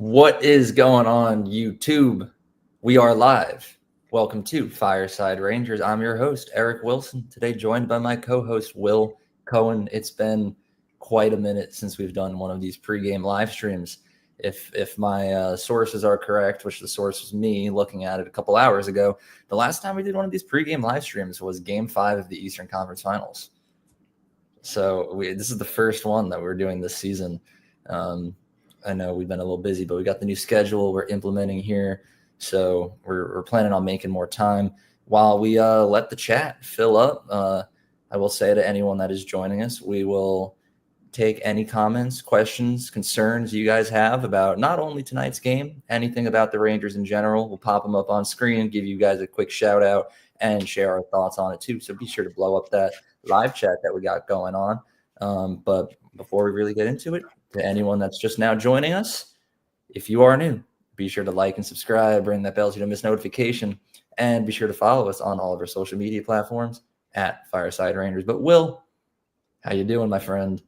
What is going on, YouTube? We are live. Welcome to Fireside Rangers. I'm your host, Eric Wilson. Today, joined by my co-host, Will Cohen. It's been quite a minute since we've done one of these pregame live streams. If my sources are correct, which the source was me looking at it a couple hours ago, the last time we did one of these pregame live streams was Game 5 of the Eastern Conference Finals. So this is the first one that we're doing this season. I know we've been a little busy, but we got the new schedule we're implementing here. So we're planning on making more time while we let the chat fill up. I will say to anyone that is joining us, we will take any comments, questions, concerns you guys have about not only tonight's game, anything about the Rangers in general. We'll pop them up on screen, give you guys a quick shout out, and share our thoughts on it too. So be sure to blow up that live chat that we got going on. But before we really get into it, to anyone that's just now joining us, if you are new, be sure to like and subscribe, ring that bell so you don't miss notification, and be sure to follow us on all of our social media platforms at Fireside Rangers. But Will, how you doing, my friend?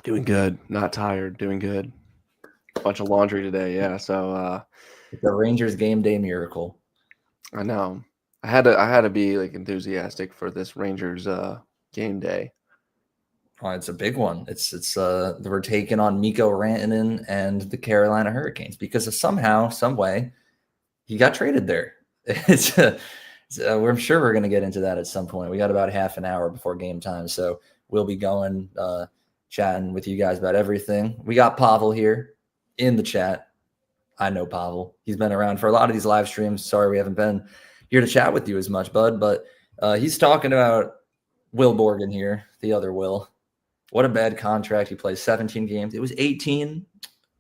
Doing good. Not tired. Doing good. Bunch of laundry today. Yeah. So It's a Rangers game day miracle. I know. I had to be like enthusiastic for this Rangers game day. Oh, it's a big one. It's we're taking on Mikko Rantanen and the Carolina Hurricanes because of somehow, some way, he got traded there. I'm sure we're going to get into that at some point. We got about half an hour before game time, so we'll be going chatting with you guys about everything. We got Pavel here in the chat. I know Pavel. He's been around for a lot of these live streams. Sorry we haven't been here to chat with you as much, bud, but he's talking about Will Borgen here, the other Will. What a bad contract. He plays 17 games. It was 18,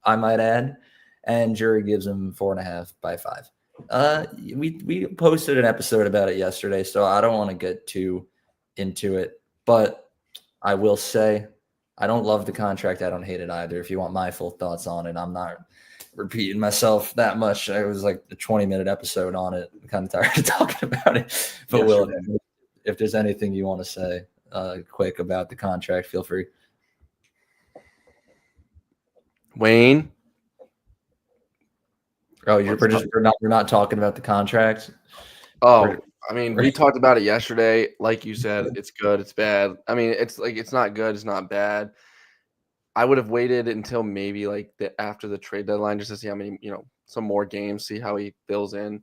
I might add, and jury gives him 4.5 by 5. We posted an episode about it yesterday, so I don't want to get too into it, but I will say I don't love the contract. I don't hate it either. If you want my full thoughts on it, I'm not repeating myself that much. It was like a 20-minute episode on it. I'm kind of tired of talking about it. But Yeah, Will, sure. if there's anything you want to say quick about the contract, feel free. Wayne. Oh, we're not talking about the contract. Oh, I mean, we talked about it yesterday. Like you said, it's good, it's bad. I mean, it's like it's not good, it's not bad. I would have waited until maybe like after the trade deadline just to see how many, some more games, see how he fills in.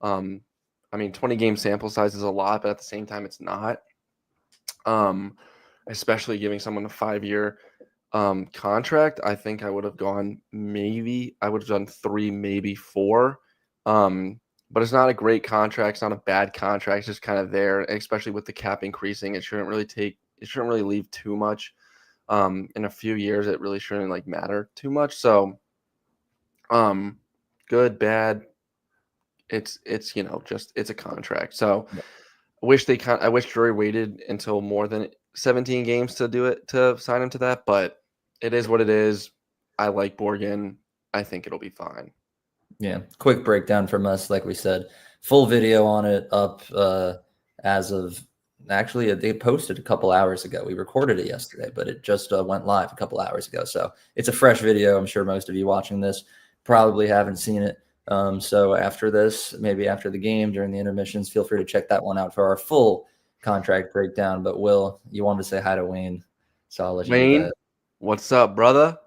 I mean, 20 game sample size is a lot, but at the same time, it's not. Especially giving someone a 5-year contract. I think I would have gone I would have done 3, maybe 4. But it's not a great contract. It's not a bad contract. It's just kind of there, especially with the cap increasing. It shouldn't really leave too much. In a few years, it really shouldn't matter too much. So, good, bad. It's it's a contract. So I wish Drury waited until more than 17 games to sign him to that, but it is what it is. I like Borgen. I think it'll be fine. Yeah, quick breakdown from us. Like we said, full video on it up as of actually they posted a couple hours ago. We recorded it yesterday, but it just went live a couple hours ago. So it's a fresh video. I'm sure most of you watching this probably haven't seen it. So after this, maybe after the game during the intermissions, feel free to check that one out for our full contract breakdown. But Will, you wanted to say hi to Wayne, so I'll let you do Wayne, that. what's up, brother?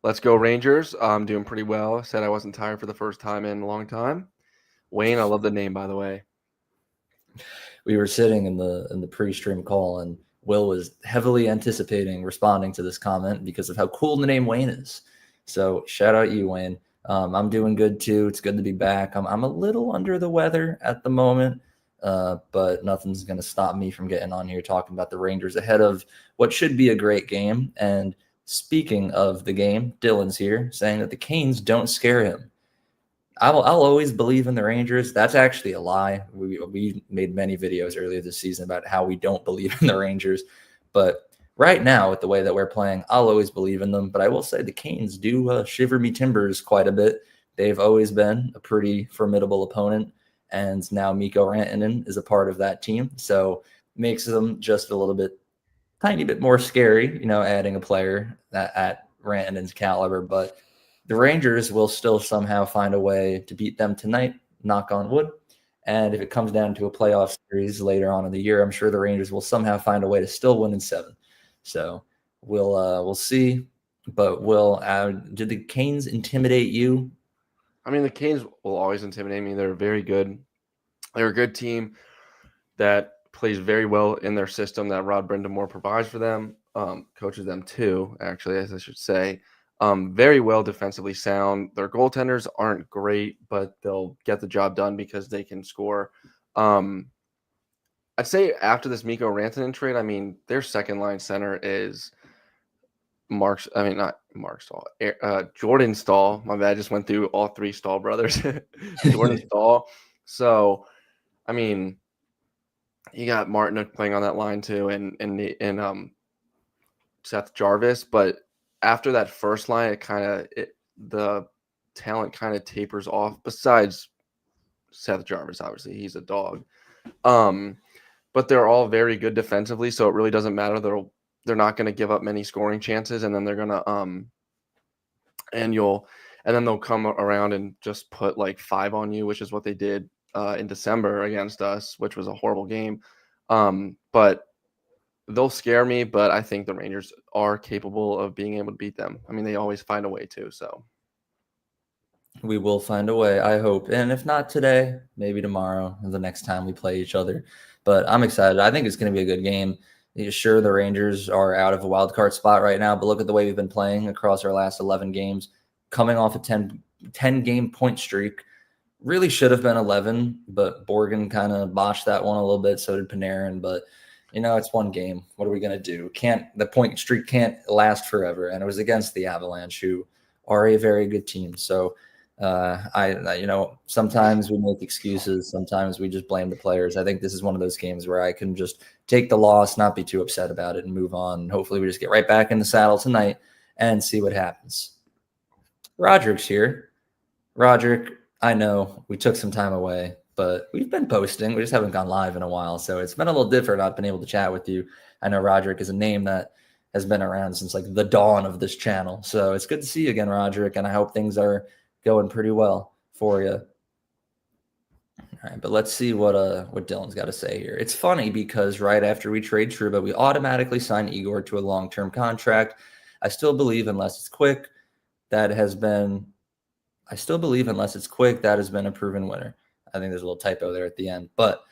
Let's go Rangers. I'm doing pretty well. I said I wasn't tired for the first time in a long time. Wayne, I love the name, by the way. We were sitting in the pre-stream call, and Will was heavily anticipating responding to this comment because of how cool the name Wayne is. So shout out you, Wayne. I'm doing good too. It's good to be back. I'm a little under the weather at the moment, but nothing's going to stop me from getting on here talking about the Rangers ahead of what should be a great game. And speaking of the game, Dylan's here saying that the Canes don't scare him. I'll always believe in the Rangers. That's actually a lie. We made many videos earlier this season about how we don't believe in the Rangers. But right now, with the way that we're playing, I'll always believe in them. But I will say the Canes do shiver me timbers quite a bit. They've always been a pretty formidable opponent. And now Mikko Rantanen is a part of that team. So makes them just a little bit, tiny bit more scary, adding a player at Rantanen's caliber. But the Rangers will still somehow find a way to beat them tonight, knock on wood. And if it comes down to a playoff series later on in the year, I'm sure the Rangers will somehow find a way to still win in 7. So we'll see. But did the Canes intimidate you? I mean, the Canes will always intimidate me. They're very good. They're a good team that plays very well in their system that Rod Brindamore provides for them, coaches them too, actually, as I should say. Very well defensively sound. Their goaltenders aren't great, but they'll get the job done because they can score. I'd say after this Mikko Rantanen trade, I mean, their second line center is not Mark Stahl, Jordan Stahl. My bad, just went through all 3 Stahl brothers. Jordan Stahl. So, I mean, you got Martin playing on that line too, and Seth Jarvis. But after that first line, the talent kind of tapers off. Besides Seth Jarvis, obviously he's a dog. But they're all very good defensively, so it really doesn't matter. They're not going to give up many scoring chances, and then they're going to and then they'll come around and just put like 5 on you, which is what they did in December against us, which was a horrible game. But they'll scare me, but I think the Rangers are capable of being able to beat them. I mean, they always find a way to, so. We will find a way, I hope. And if not today, maybe tomorrow or the next time we play each other. But I'm excited. I think it's going to be a good game. Sure, the Rangers are out of a wild card spot right now, but look at the way we've been playing across our last 11 games, coming off a 10-game point streak. Really should have been 11, but Borgen kind of botched that one a little bit. So did Panarin. But, it's one game. What are we going to do? The point streak can't last forever. And it was against the Avalanche, who are a very good team. So, sometimes we make excuses. Sometimes we just blame the players. I think this is one of those games where I can just take the loss, not be too upset about it, and move on. Hopefully we just get right back in the saddle tonight and see what happens. Roderick's here. Roderick, I know we took some time away, but we've been posting. We just haven't gone live in a while, so it's been a little different. I've been able to chat with you. I know Roderick is a name that has been around since like the dawn of this channel. So it's good to see you again, Roderick, and I hope things are going pretty well for you. All right, but let's see what Dylan's got to say here. It's funny because right after we trade Trouba, we automatically sign Igor to a long-term contract. I still believe unless it's quick, that has been a proven winner. I think there's a little typo there at the end. But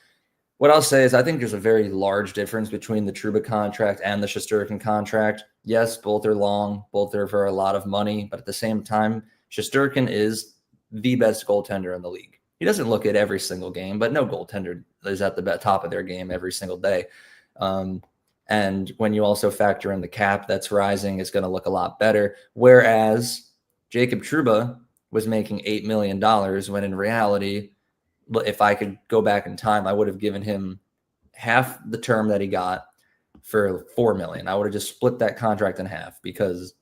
what I'll say is I think there's a very large difference between the Trouba contract and the Shesterkin contract. Yes, both are long, both are for a lot of money, but at the same time, Shesterkin is the best goaltender in the league. He doesn't look at every single game, but no goaltender is at the top of their game every single day. And when you also factor in the cap that's rising, it's going to look a lot better. Whereas Jacob Trouba was making $8 million when in reality, if I could go back in time, I would have given him half the term that he got for $4 million. I would have just split that contract in half because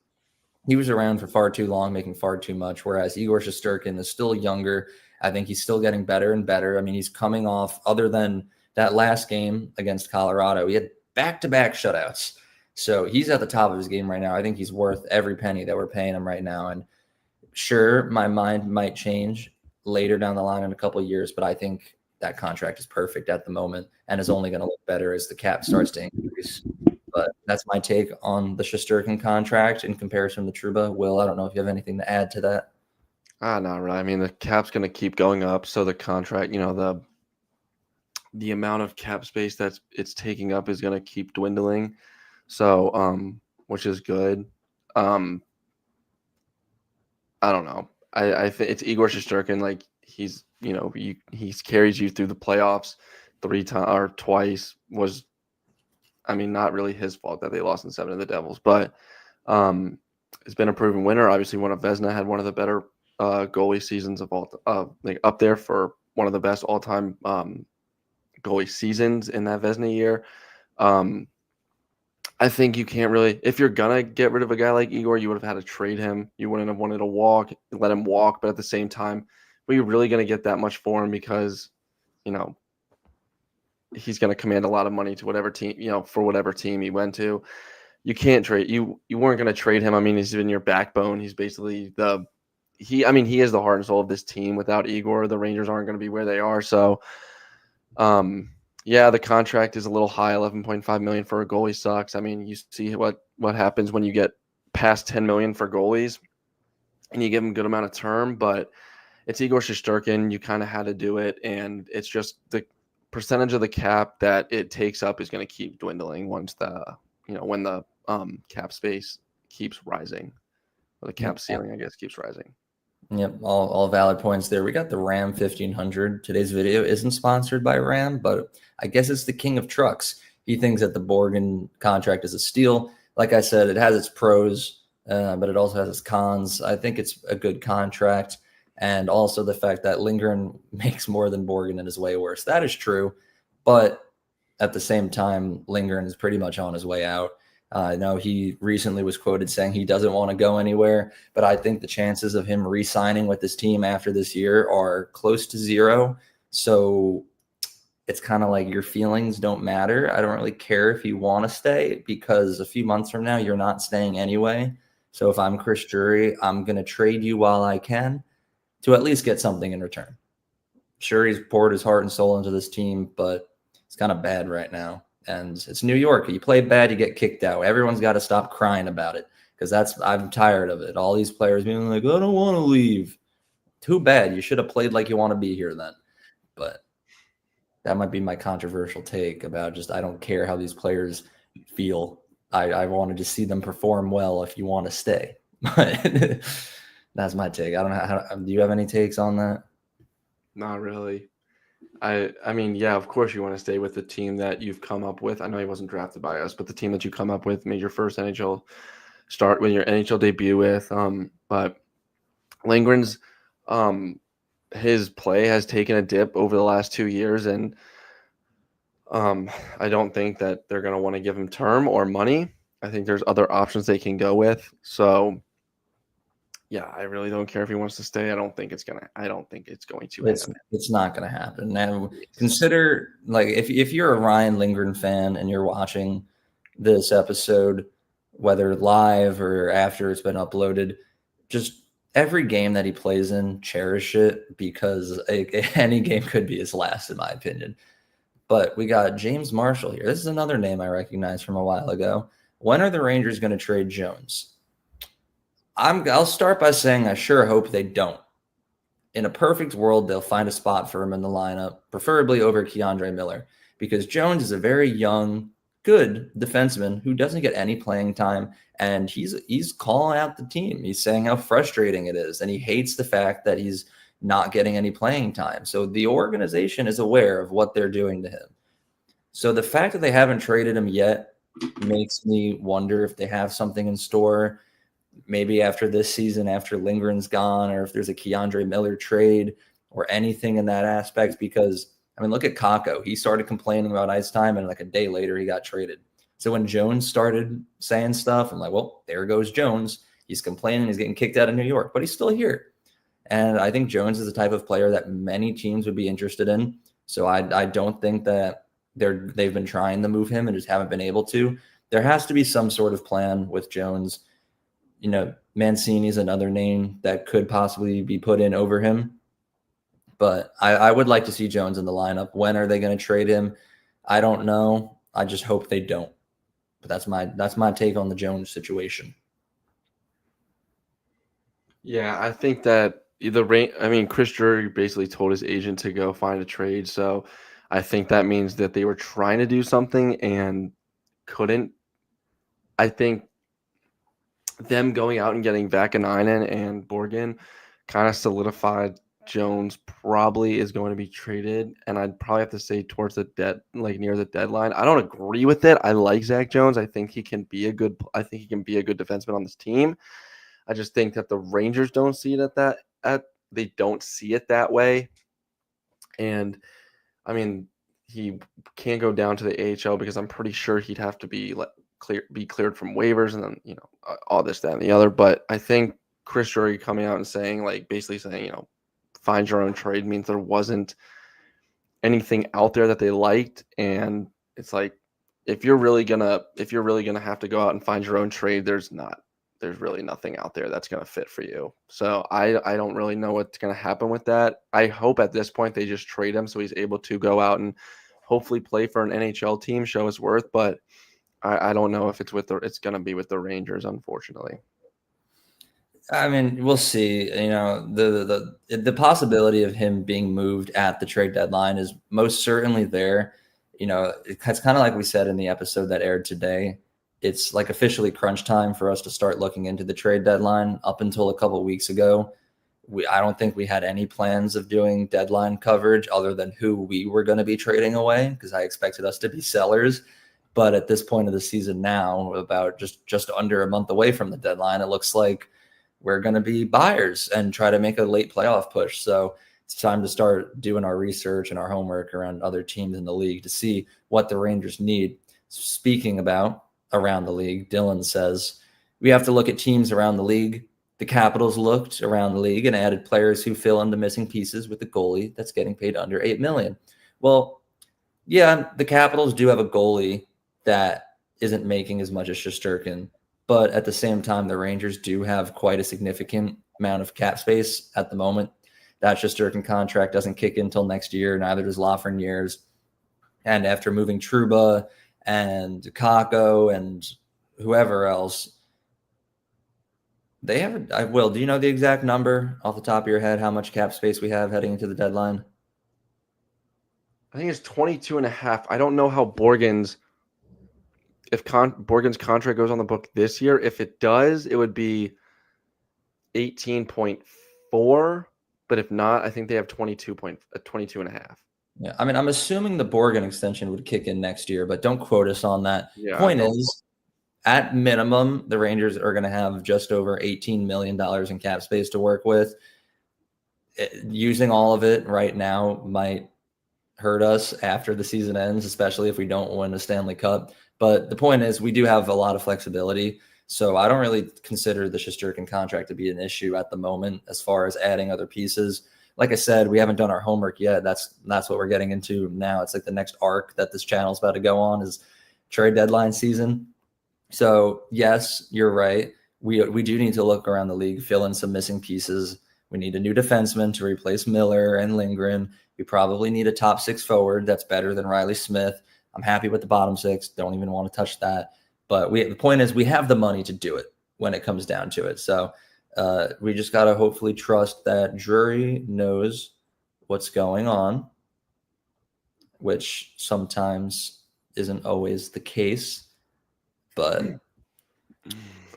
he was around for far too long, making far too much, whereas Igor Shesterkin is still younger. I think he's still getting better and better. I mean, he's coming off, other than that last game against Colorado, he had back-to-back shutouts. So he's at the top of his game right now. I think he's worth every penny that we're paying him right now. And sure, my mind might change later down the line in a couple of years, but I think that contract is perfect at the moment and is only going to look better as the cap starts to increase. But that's my take on the Shesterkin contract in comparison to Trouba. Will, I don't know if you have anything to add to that. Not really. I mean, the cap's going to keep going up, so the contract, the amount of cap space that it's taking up is going to keep dwindling. So, which is good. I don't know. I think it's Igor Shesterkin. Like he's he carries you through the playoffs 3 times or twice. Was, I mean, not really his fault that they lost in 7 to the Devils, but it's been a proven winner. Obviously, one of Vezina had one of the better goalie seasons of all, like up there for one of the best all-time goalie seasons in that Vezina year. I think you can't really, if you're gonna get rid of a guy like Igor, you would have had to trade him. You wouldn't have wanted to let him walk, but at the same time, are you really gonna get that much for him because, he's gonna command a lot of money to whatever team, for whatever team he went to. You can't trade. You weren't gonna trade him. I mean, he's been your backbone. He's basically the he is the heart and soul of this team. Without Igor, the Rangers aren't going to be where they are. So, yeah, the contract is a little high. 11.5 million for a goalie sucks. I mean, you see what happens when you get past 10 million for goalies, and you give them a good amount of term. But it's Igor Shesterkin. You kind of had to do it, and it's just the percentage of the cap that it takes up is going to keep dwindling once when the cap space keeps rising, or the cap ceiling, I guess, keeps rising. Yep, all valid points there. We got the Ram 1500. Today's video isn't sponsored by Ram, but I guess it's the king of trucks. He thinks that the Borgen contract is a steal. Like I said, it has its pros, but it also has its cons. I think it's a good contract. And also the fact that Lindgren makes more than Borgen and is way worse. That is true. But at the same time, Lindgren is pretty much on his way out. I know he recently was quoted saying he doesn't want to go anywhere, but I think the chances of him re-signing with this team after this year are close to zero. So it's kind of like your feelings don't matter. I don't really care if you want to stay because a few months from now, you're not staying anyway. So if I'm Chris Drury, I'm going to trade you while I can to at least get something in return. Sure, he's poured his heart and soul into this team, but it's kind of bad right now. And it's New York. You play bad, you get kicked out. Everyone's got to stop crying about it because I'm tired of it. All these players being like, I don't want to leave. Too bad. You should have played like you want to be here then. But that might be my controversial take about just I don't care how these players feel. I wanted to see them perform well if you want to stay. But that's my take. I don't know. Do you have any takes on that? Not really. I mean, yeah, of course you want to stay with the team that you've come up with. I know he wasn't drafted by us, but the team that you come up with, made your first NHL start with your NHL debut with. But Lindgren's his play has taken a dip over the last 2 years, and I don't think that they're going to want to give him term or money. I think there's other options they can go with. So yeah, I really don't care if he wants to stay. I don't think it's going to happen. It's not going to happen. Now, consider like if you're a Ryan Lindgren fan and you're watching this episode, whether live or after it's been uploaded, just every game that he plays in, cherish it because any game could be his last, in my opinion. But we got James Marshall here. This is another name I recognize from a while ago. When are the Rangers going to trade Jones? I'll start by saying I sure hope they don't. In a perfect world, they'll find a spot for him in the lineup, preferably over Keandre Miller, because Jones is a very young, good defenseman who doesn't get any playing time, and he's calling out the team. He's saying how frustrating it is, and he hates the fact that he's not getting any playing time. So the organization is aware of what they're doing to him. So the fact that they haven't traded him yet makes me wonder if they have something in store. Maybe after this season, after Lindgren's gone, or if there's a Keandre Miller trade or anything in that aspect. Because, I mean, look at Kakko. He started complaining about ice time, and like a day later, he got traded. So when Jones started saying stuff, I'm like, well, there goes Jones. He's complaining. He's getting kicked out of New York, but he's still here. And I think Jones is the type of player that many teams would be interested in. So I don't think that they've been trying to move him and just haven't been able to. There has to be some sort of plan with Jones. You know, Mancini is another name that could possibly be put in over him. But I would like to see Jones in the lineup. When are they going to trade him? I don't know. I just hope they don't. But that's my take on the Jones situation. Yeah, I think that Chris Drury basically told his agent to go find a trade. So I think that means that they were trying to do something and couldn't. I think them going out and getting Vakanainen and Borgen kind of solidified Jones probably is going to be traded, and I'd probably have to say towards near the deadline. I don't agree with it. I like Zach Jones. I think he can be a good defenseman on this team. I just think that the Rangers don't see it they don't see it that way. And I mean, he can't go down to the AHL because I'm pretty sure he'd have to be cleared from waivers and then, all this, that, and the other. But I think Chris Drury coming out and basically saying, find your own trade means there wasn't anything out there that they liked. And it's like, if you're really gonna have to go out and find your own trade, there's not there's really nothing out there that's going to fit for you. So I don't really know what's going to happen with that. I hope at this point they just trade him so he's able to go out and hopefully play for an NHL team, show his worth. But I don't know if it's going to be with the Rangers, unfortunately. I mean, we'll see. You know, the possibility of him being moved at the trade deadline is most certainly there. You know, it's kind of like we said in the episode that aired today. It's like officially crunch time for us to start looking into the trade deadline. Up until a couple of weeks ago, I don't think we had any plans of doing deadline coverage other than who we were going to be trading away, because I expected us to be sellers. But at this point of the season now, about just under a month away from the deadline, it looks like we're going to be buyers and try to make a late playoff push. So it's time to start doing our research and our homework around other teams in the league to see what the Rangers need. Speaking about around the league, Dylan says we have to look at teams around the league. The Capitals looked around the league and added players who fill in the missing pieces with a goalie that's getting paid under $8 million. Well, yeah, the Capitals do have a goalie that isn't making as much as Shesterkin, but at the same time, the Rangers do have quite a significant amount of cap space at the moment. That Shesterkin contract doesn't kick in until next year. Neither does Lafreniere's. And after moving Trouba and Kako and whoever else, they have. Will, do you know the exact number off the top of your head? How much cap space we have heading into the deadline? I think it's 22 and a half. I don't know how Borgen's contract goes on the book this year. If it does, it would be 18.4. But if not, I think they have 22 and a half. Yeah, I mean, I'm assuming the Borgen extension would kick in next year, but don't quote us on that. Yeah, Point is, at minimum, the Rangers are going to have just over $18 million in cap space to work with. Using all of it right now might hurt us after the season ends, especially if we don't win a Stanley Cup. But the point is, we do have a lot of flexibility. So I don't really consider the Shesterkin contract to be an issue at the moment as far as adding other pieces. Like I said, we haven't done our homework yet. That's what we're getting into now. It's like the next arc that this channel is about to go on is trade deadline season. So yes, you're right. We do need to look around the league, fill in some missing pieces. We need a new defenseman to replace Miller and Lindgren. We probably need a top six forward that's better than Riley Smith. I'm happy with the bottom six. Don't even want to touch that. But the point is, we have the money to do it when it comes down to it. So we just got to hopefully trust that Drury knows what's going on, which sometimes isn't always the case. But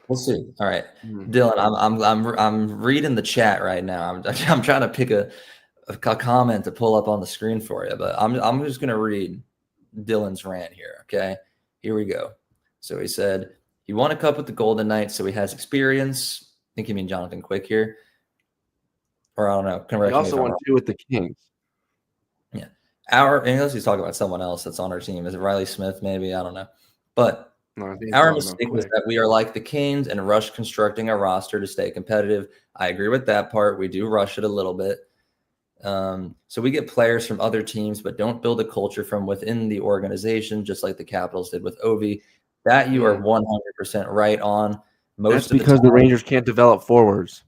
we'll see. All right, Dylan, I'm reading the chat right now. I'm trying to pick a comment to pull up on the screen for you, but I'm just gonna read Dylan's rant here. Okay, here we go. So he said he won a cup with the Golden Knights, so he has experience. I think you mean Jonathan Quick here, or I don't know. He also won 2 with the Kings. Yeah, unless he's talking about someone else that's on our team. Is it Riley Smith? Maybe, I don't know. But our mistake was that we are like the Canes and rush constructing a roster to stay competitive. I agree with that part. We do rush it a little bit. So we get players from other teams, but don't build a culture from within the organization, just like the Capitals did with Ovi. That you are 100% right on. That's because the Rangers can't develop forwards.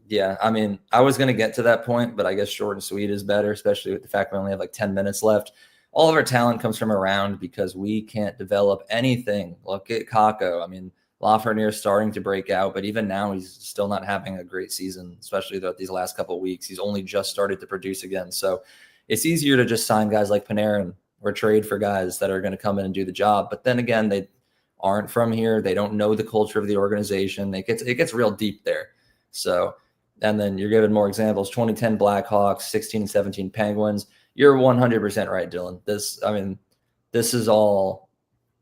Yeah, I mean, I was going to get to that point, but I guess short and sweet is better, especially with the fact we only have like 10 minutes left. All of our talent comes from around because we can't develop anything. Look at Kako. I mean, Lafreniere is starting to break out, but even now he's still not having a great season, especially throughout these last couple of weeks. He's only just started to produce again. So it's easier to just sign guys like Panarin or trade for guys that are going to come in and do the job. But then again, they aren't from here. They don't know the culture of the organization. It gets real deep there. So, and then you're giving more examples, 2010 Blackhawks, 16 and 17 Penguins. You're 100% right, Dylan. This is all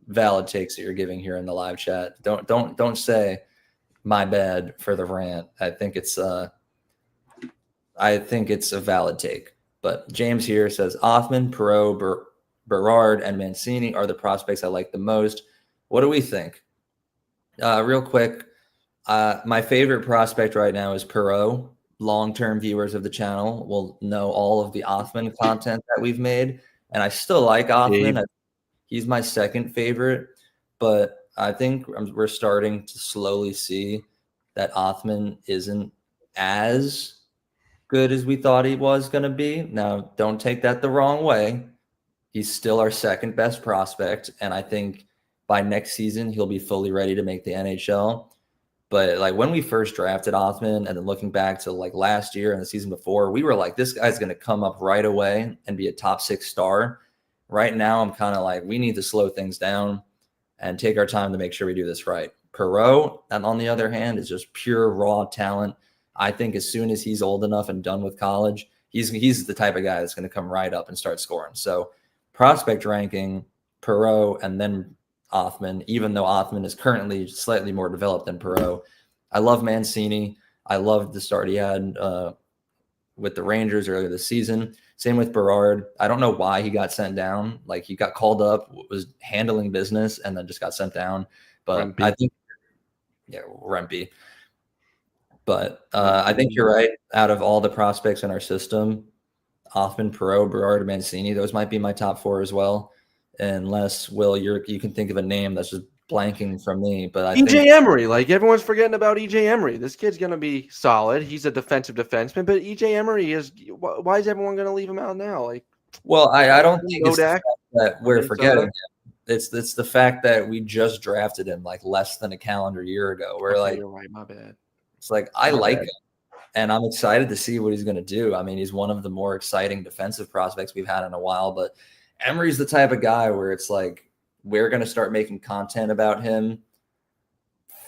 valid takes that you're giving here in the live chat. Don't say my bad for the rant. I think it's a valid take. But James here says Othman, Perreault, Berard, and Mancini are the prospects I like the most. What do we think? Real quick, my favorite prospect right now is Perreault. Long-term viewers of the channel will know all of the Othman content that we've made, and I still like Othman. He's my second favorite, but I think we're starting to slowly see that Othman isn't as good as we thought he was going to be. Now, don't take that the wrong way. He's still our second best prospect, and I think by next season he'll be fully ready to make the NHL. But like when we first drafted Othman, and then looking back to like last year and the season before, we were like, this guy's going to come up right away and be a top 6 star. Right now, I'm kind of like, we need to slow things down and take our time to make sure we do this right. Perot, and on the other hand, is just pure raw talent. I think as soon as he's old enough and done with college, he's the type of guy that's going to come right up and start scoring. So prospect ranking, Perot, and then Othman, even though Othman is currently slightly more developed than Perot. I love Mancini. I loved the start he had with the Rangers earlier this season. Same with Berard. I don't know why he got sent down. Like he got called up, was handling business, and then just got sent down. But Rempe. I think, yeah, Rempe. But I think you're right. Out of all the prospects in our system, Othman, Perot, Berard, Mancini, those might be my top 4 as well. Unless, Will, you can think of a name that's just blanking from me. But I EJ think Emery, like everyone's forgetting about EJ Emery. This kid's gonna be solid. He's a defensive defenseman, but EJ Emery is. Why is everyone gonna leave him out now? Like, well, I don't think it's the Kodak fact that we're Minnesota. forgetting him. It's the fact that we just drafted him like less than a calendar year ago. We're Okay, like, you're right. My bad. it's like I like him, and I'm excited to see what he's going to do. I mean, he's one of the more exciting defensive prospects we've had in a while. But Emery's the type of guy where it's like we're going to start making content about him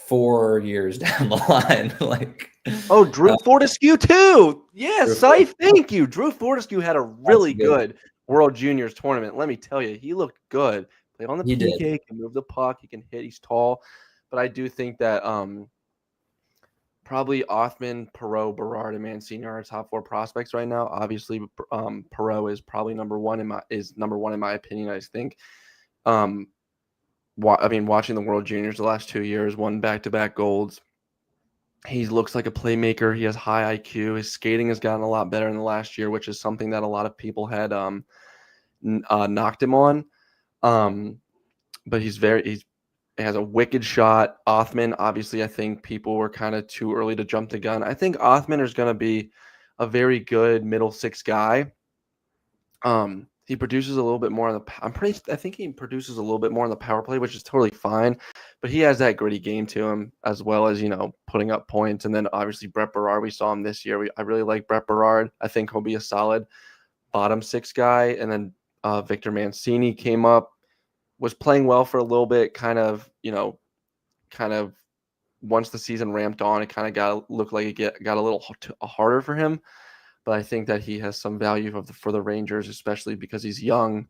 4 years down the line. Like, Oh, Drew Fortescue too. Yes, thank you. Drew Fortescue had a really good World Juniors tournament. Let me tell you, he looked good. Played on the PK, can move the puck, he can hit, he's tall. But I do think that probably Othman, Perot, Berard, and Mancini are our top 4 prospects right now. Obviously, Perot is probably number one in my opinion. I think. Watching the World Juniors the last 2 years, won back-to-back golds. He looks like a playmaker. He has high IQ. His skating has gotten a lot better in the last year, which is something that a lot of people had knocked him on. But he has a wicked shot. Othman, obviously, I think people were kind of too early to jump the gun. I think Othman is going to be a very good middle 6 guy. He produces a little bit more on the. I think he produces a little bit more on the power play, which is totally fine. But he has that gritty game to him, as well as putting up points. And then obviously Brett Berard, we saw him this year. I really like Brett Berard. I think he'll be a solid bottom 6 guy. And then Victor Mancini came up, was playing well for a little bit. Kind of once the season ramped on, it kind of looked like it got a little harder for him. But I think that he has some value for the Rangers, especially because he's young.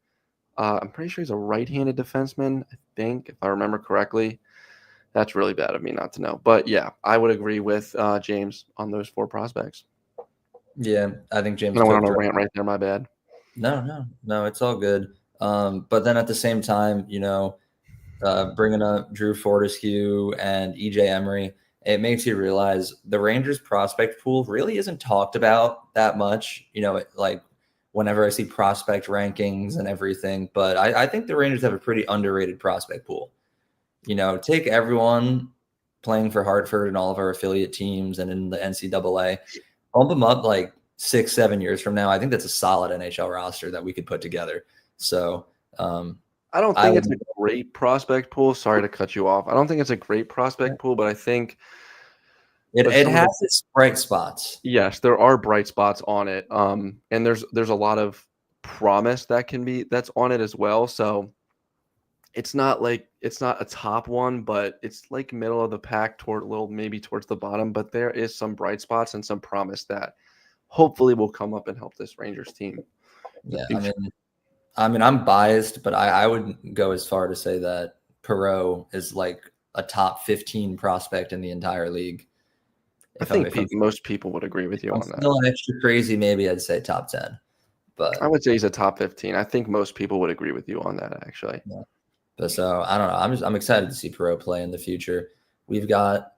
I'm pretty sure he's a right-handed defenseman, I think, if I remember correctly. That's really bad of me not to know. But, yeah, I would agree with James on those 4 prospects. Yeah, I think James. I went on a rant right there. My bad. No, it's all good. But then at the same time, bringing up Drew Fortescue and EJ Emery, it makes you realize the Rangers prospect pool really isn't talked about that much. Like whenever I see prospect rankings and everything, but I think the Rangers have a pretty underrated prospect pool. Take everyone playing for Hartford and all of our affiliate teams and in the NCAA, bump them up like 6-7 years from now. I think that's a solid NHL roster that we could put together. So, I don't think it's a great prospect pool. Sorry to cut you off. I don't think it's a great prospect pool, but I think it has its bright spots. Yes, there are bright spots on it. And there's a lot of promise that's on it as well. So it's not a top one, but it's like middle of the pack maybe towards the bottom. But there is some bright spots and some promise that hopefully will come up and help this Rangers team. Yeah, I mean, I'm biased, but I would go as far to say that Perot is like a top 15 prospect in the entire league. I think most people would agree with you on that. Still extra crazy, maybe I'd say top 10. But I would say he's a top 15. I think most people would agree with you on that, actually. Yeah. But so I don't know. I'm excited to see Perot play in the future. We've got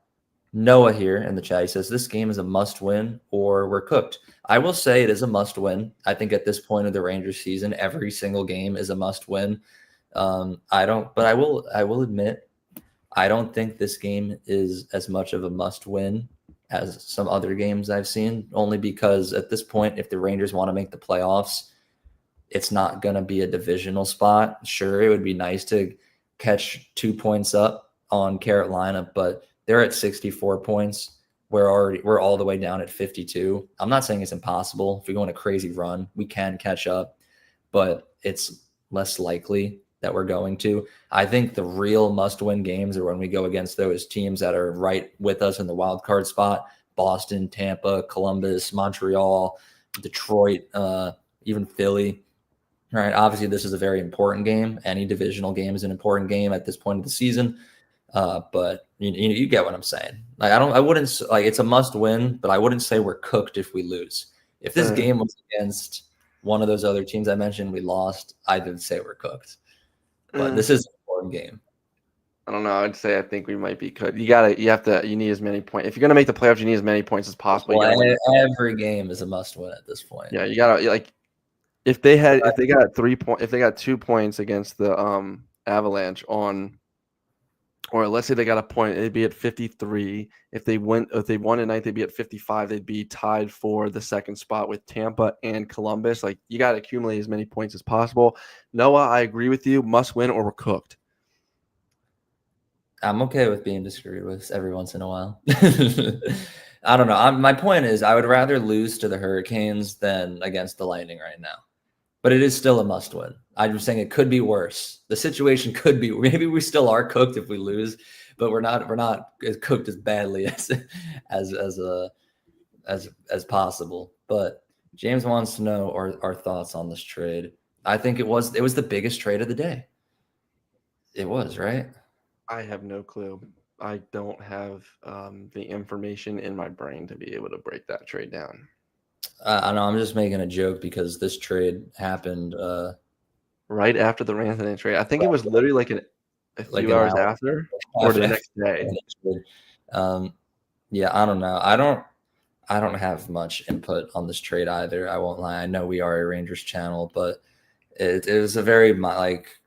Noah here in the chat. He says this game is a must-win or we're cooked. I will say it is a must-win. I think at this point of the Rangers season, every single game is a must-win. But I will admit I don't think this game is as much of a must-win as some other games I've seen, only because at this point, if the Rangers want to make the playoffs, it's not going to be a divisional spot. Sure, it would be nice to catch 2 points up on Carolina, but they're at 64 points. We're all the way down at 52. I'm not saying it's impossible. If we go on a crazy run, we can catch up, but it's less likely that we're going to. I think the real must-win games are when we go against those teams that are right with us in the wild card spot: Boston, Tampa, Columbus, Montreal, Detroit, even Philly. All right. Obviously, this is a very important game. Any divisional game is an important game at this point of the season. But you get what I'm saying. Like, I wouldn't like it's a must win, but I wouldn't say we're cooked if we lose. If this game was against one of those other teams I mentioned, we lost, I would say we're cooked. But this is an important game. I don't know. I'd say I think we might be cooked. You need as many points. If you're gonna make the playoffs, you need as many points as possible. Well, every game is a must win at this point. Yeah, you gotta like if they got 2 points against the Avalanche or let's say they got a point, it'd be at 53. If they won tonight, they'd be at 55. They'd be tied for the second spot with Tampa and Columbus. Like, you got to accumulate as many points as possible. Noah, I agree with you. Must win or we're cooked. I'm okay with being disagreed with every once in a while. I don't know. My point is, I would rather lose to the Hurricanes than against the Lightning right now. But it is still a must win. I'm just saying it could be worse. The situation could be, maybe we still are cooked if we lose, but we're not as cooked as badly as possible. But James wants to know our thoughts on this trade. I think it was the biggest trade of the day. It was, right? I have no clue. I don't have the information in my brain to be able to break that trade down. I know I'm just making a joke because this trade happened right after the Rantanen trade. I think it was literally like a few hours after or the next day. Yeah, I don't know. I don't have much input on this trade either. I won't lie. I know we are a Rangers channel, but it was a very like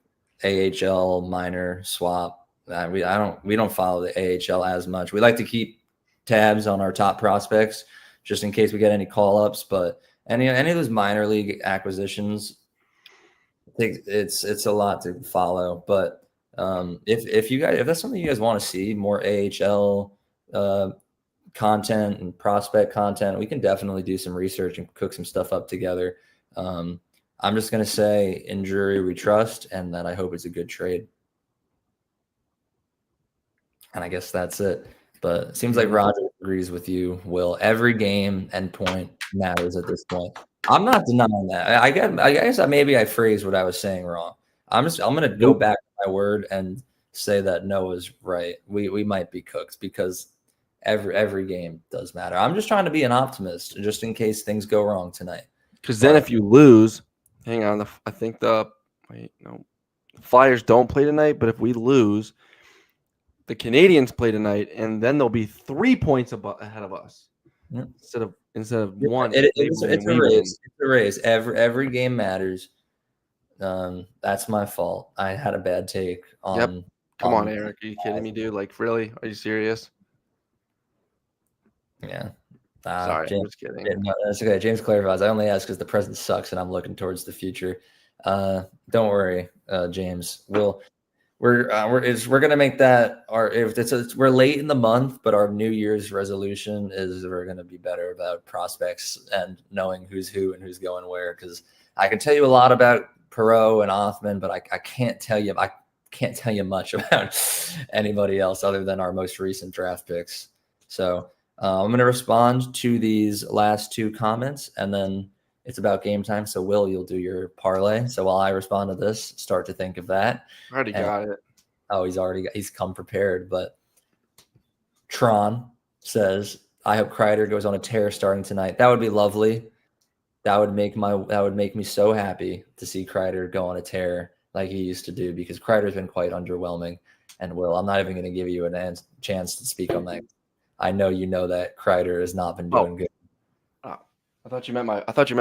AHL minor swap. We don't follow the AHL as much. We like to keep tabs on our top prospects just in case we get any call-ups, but any of those minor league acquisitions, I think it's a lot to follow. But if that's something you guys want to see, more AHL content and prospect content, we can definitely do some research and cook some stuff up together. I'm just gonna say, in Drury we trust, and that I hope it's a good trade. And I guess that's it. But it seems like Roger agrees with you, Will. Every game and point matters at this point. I'm not denying that. I guess maybe I phrased what I was saying wrong. I'm going to go back to my word and say that Noah's right. We might be cooked because every game does matter. I'm just trying to be an optimist just in case things go wrong tonight. Because then if you lose, hang on, I think the Flyers don't play tonight, but if we lose, the Canadians play tonight, and then they'll be 3 points ahead of us instead of one. It's a race. It's a race. Every game matters. That's my fault. I had a bad take on. Yep. Come on, Eric. Are you kidding me, dude? Like, really? Are you serious? Yeah. Sorry, James, I'm just kidding. No, that's okay. James clarifies. I only ask because the present sucks, and I'm looking towards the future. Don't worry, James. We're gonna make that we're late in the month, but our New Year's resolution is we're gonna be better about prospects and knowing who's who and who's going where. Because I can tell you a lot about Perreault and Othman, but I can't tell you much about anybody else other than our most recent draft picks. So I'm gonna respond to these last two comments, and then it's about game time. So Will, you'll do your parlay. So while I respond to this, start to think of that. I already got it. Oh, he's come prepared. But Tron says, I hope Kreider goes on a tear starting tonight. That would be lovely. That would make me so happy to see Kreider go on a tear like he used to do, because Kreider's been quite underwhelming. And Will, I'm not even going to give you a chance to speak on that. I know you know that Kreider has not been doing good. I thought you meant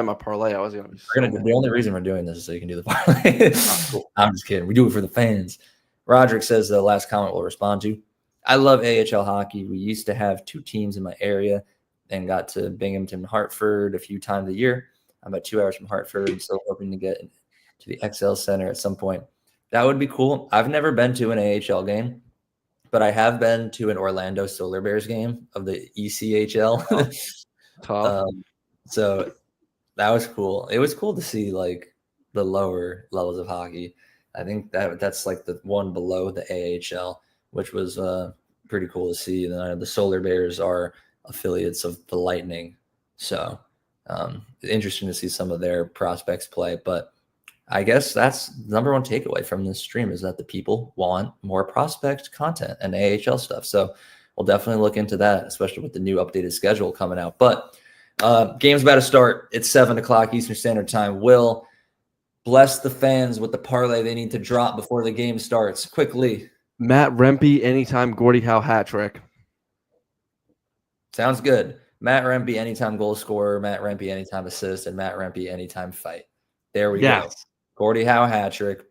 my parlay. I was going to be the only reason we're doing this is so you can do the parlay. Cool. I'm just kidding. We do it for the fans. Roderick says the last comment we'll respond to. I love AHL hockey. We used to have 2 teams in my area and got to Binghamton, Hartford a few times a year. I'm about 2 hours from Hartford and still hoping to get to the XL Center at some point. That would be cool. I've never been to an AHL game, but I have been to an Orlando Solar Bears game of the ECHL. Tough. So that was cool. It was cool to see like the lower levels of hockey. I think that's like the one below the AHL, which was pretty cool to see. The Solar Bears are affiliates of the Lightning, so interesting to see some of their prospects play. But I guess that's the number one takeaway from this stream is that the people want more prospect content and AHL stuff. So we'll definitely look into that, especially with the new updated schedule coming out. But game's about to start. It's 7 o'clock Eastern Standard Time. Will, bless the fans with the parlay they need to drop before the game starts. Quickly. Matt Rempe, anytime Gordie Howe hat trick. Sounds good. Matt Rempe, anytime goal scorer. Matt Rempe, anytime assist. And Matt Rempe, anytime fight. There we go. Gordie Howe hat trick.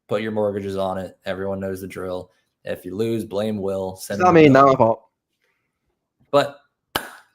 Put your mortgages on it. Everyone knows the drill. If you lose, blame Will. It's not me, not my fault. But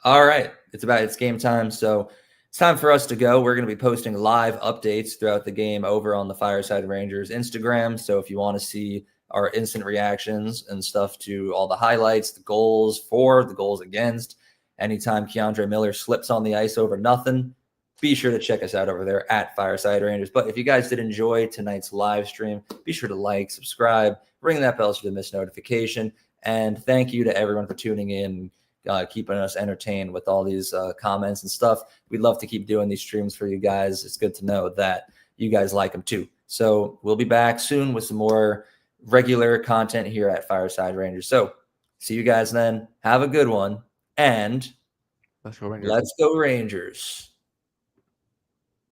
all right, it's game time. So it's time for us to go. We're going to be posting live updates throughout the game over on the Fireside Rangers Instagram. So if you want to see our instant reactions and stuff to all the highlights, the goals for, the goals against, anytime Keandre Miller slips on the ice over nothing, be sure to check us out over there at Fireside Rangers. But if you guys did enjoy tonight's live stream, be sure to like, subscribe, ring that bell so you miss notification. And thank you to everyone for tuning in, keeping us entertained with all these comments and stuff. We'd love to keep doing these streams for you guys. It's good to know that you guys like them too. So we'll be back soon with some more regular content here at Fireside Rangers. So see you guys then. Have a good one. And let's go Rangers. Let's go Rangers.